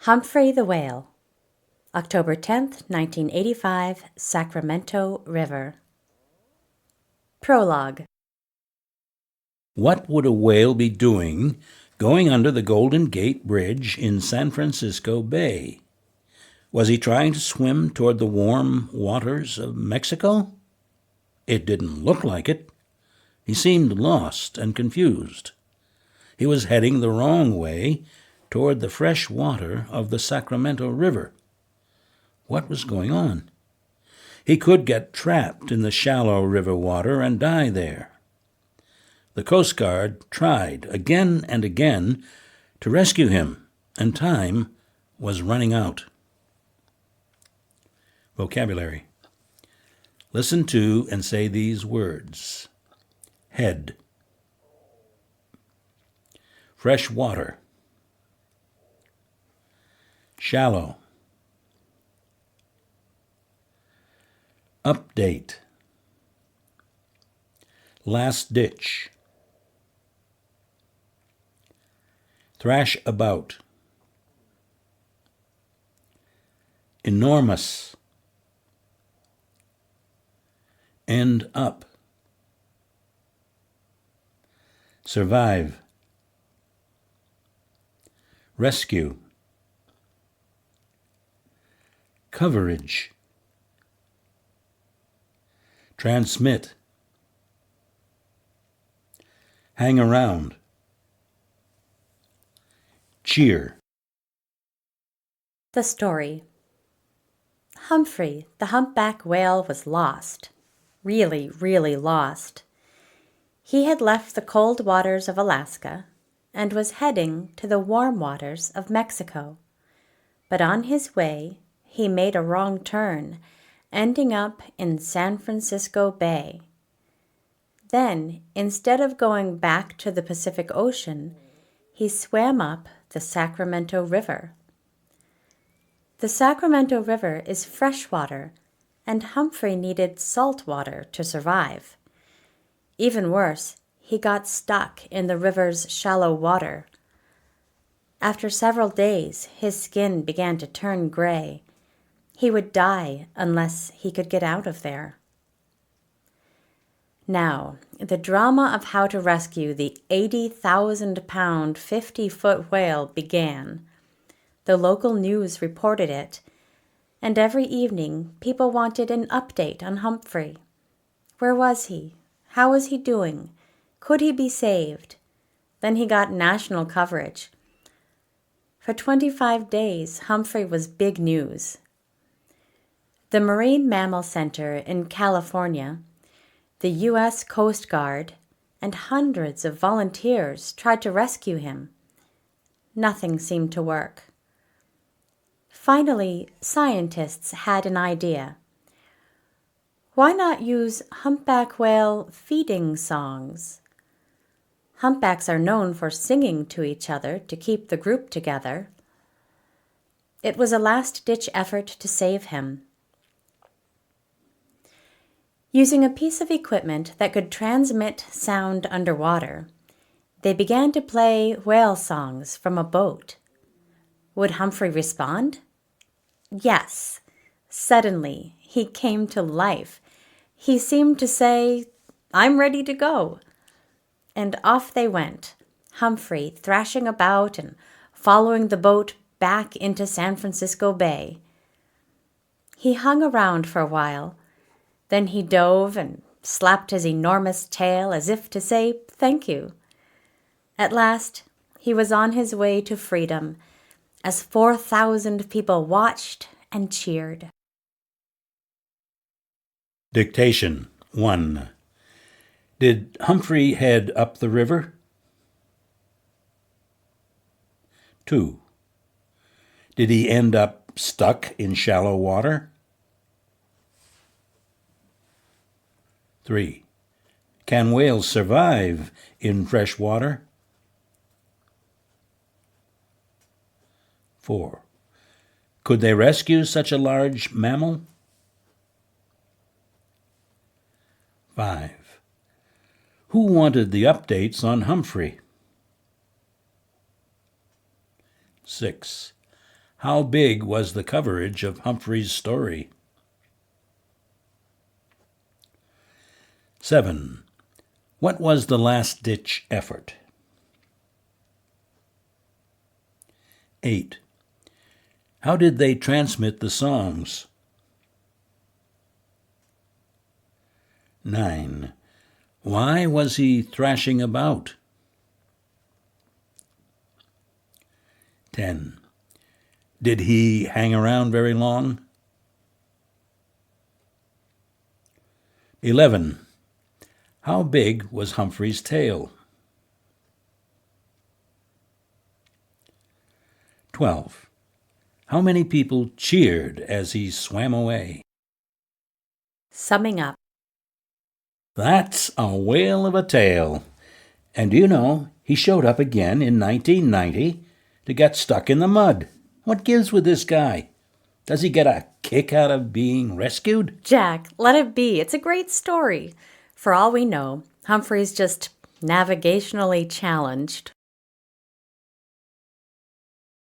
Humphrey the Whale, October 10th, 1985, Sacramento River. Prologue. What would a whale be doing going under the Golden Gate Bridge in San Francisco Bay? Was he trying to swim toward the warm waters of Mexico? It didn't look like it. He seemed lost and confused. He was heading the wrong way toward the fresh water of the Sacramento River. What was going on? He could get trapped in the shallow river water and die there. The Coast Guard tried again and again to rescue him, and time was running out. Vocabulary. Listen to and say these words. Head. Fresh water. Shallow. Update. Last ditch. Thrash about. Enormous. End up. Survive. Rescue. Coverage. Transmit. Hang around. Cheer. The story. Humphrey, the humpback whale, was lost. Really, really lost. He had left the cold waters of Alaska and was heading to the warm waters of Mexico. But on his way, he made a wrong turn, ending up in San Francisco Bay. Then, instead of going back to the Pacific Ocean, he swam up the Sacramento River. The Sacramento River is freshwater, and Humphrey needed salt water to survive. Even worse, he got stuck in the river's shallow water. After several days, his skin began to turn gray. He would die unless he could get out of there. Now, the drama of how to rescue the 80,000-pound, 50-foot whale began. The local news reported it, and every evening people wanted an update on Humphrey. Where was he? How was he doing? Could he be saved? Then he got national coverage. For 25 days, Humphrey was big news. The Marine Mammal Center in California, the U.S. Coast Guard, and hundreds of volunteers tried to rescue him. Nothing seemed to work. Finally, scientists had an idea. Why not use humpback whale feeding songs? Humpbacks are known for singing to each other to keep the group together. It was a last-ditch effort to save him. Using a piece of equipment that could transmit sound underwater, they began to play whale songs from a boat. Would Humphrey respond? Yes. Suddenly, he came to life. He seemed to say, "I'm ready to go." And off they went, Humphrey thrashing about and following the boat back into San Francisco Bay. He hung around for a while. Then he dove and slapped his enormous tail as if to say thank you. At last, he was on his way to freedom as 4,000 people watched and cheered. Dictation 1. Did Humphrey head up the river? 2. Did he end up stuck in shallow water? 3. Can whales survive in fresh water? 4. Could they rescue such a large mammal? 5. Who wanted the updates on Humphrey? 6. How big was the coverage of Humphrey's story? 7. What was the last-ditch effort? 8. How did they transmit the songs? 9. Why was he thrashing about? 10. Did he hang around very long? 11. How big was Humphrey's tail? 12. How many people cheered as he swam away? Summing up. That's a whale of a tale. And you know, he showed up again in 1990 to get stuck in the mud. What gives with this guy? Does he get a kick out of being rescued? Jack, let it be. It's a great story. For all we know, Humphrey's just navigationally challenged.